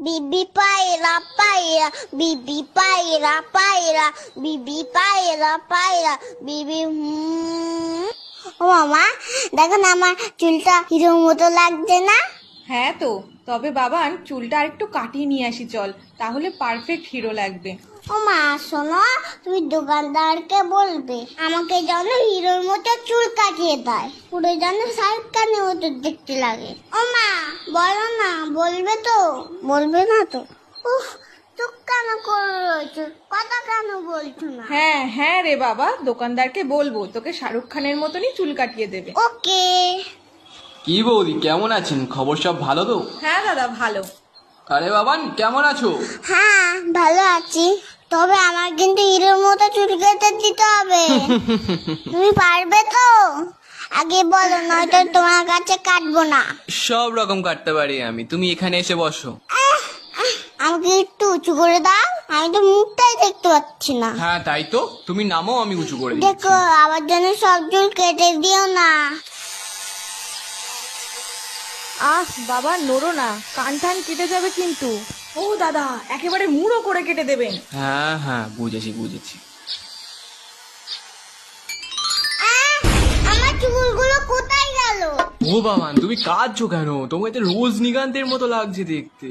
বিবি পায়রা পায়রা, বিবি পায়রা পায়রা, বিবি পায়রা পায়রা, বিবি ও মামা, দেখো না আমার চুলটা হিরোর মতো লাগছে না? হ্যাঁ তো, তবে বাবান চুলটা আরেকটু কাটিয়ে নিয়ে আসি চল, তাহলে পারফেক্ট হিরো লাগবে। ও মা শোনো, তুমি দোকানদারকে বলবে আমাকে যেন হিরোর মতো চুল কাটিয়ে দেয়, পুরো যেন শাহরুখ খানের মতো দেখতে লাগে। ও মা বলো না, বলবে তো? বলবে না তো? উফ, চুপ কেন করে রয়েছো, কথা কেন বলছো না? হ্যাঁ হ্যাঁ রে বাবা, দোকানদারকে বলবো তোকে শাহরুখ খানের মতনই চুল কাটিয়ে দেবে। ওকে। কি বৌদি, কেমন আছেন? খবর সব ভালো তো? হ্যাঁ দাদা ভালো। আরে বাবান, কেমন আছো? হ্যাঁ ভালো আছি, তবে আমার কিন্তু হিরোর মতো চুল কেটে দিতে হবে। তুমি পারবে তো? আগে বলো, নয়তো তোমার কাছে কাটবো না। সব রকম কাটতে পারি আমি, তুমি এখানে এসে বসো। আমাকে একটু উঁচু করে দাও, আমি তো মুখটাই দেখতে পাচ্ছি না। হ্যাঁ তাই তো, তুমি নামো, আমি উঁচু করে দিচ্ছি। দেখো আমার জন্য সব চুল কেটে দিও না। আহ বাবা নড়ো না, কান টান কেটে যাবে কিন্তু। ও দাদা, একেবারে মুড়ো করে কেটে দেবেন। হ্যাঁ হ্যাঁ, বুঝেছি বুঝেছি। আমার চুলগুলো কোথায় গেল? ও বাবান, তুমি কাঁদছো কেন? তোমাকে তো রোজনীকান্তের মতো লাগছে দেখতে।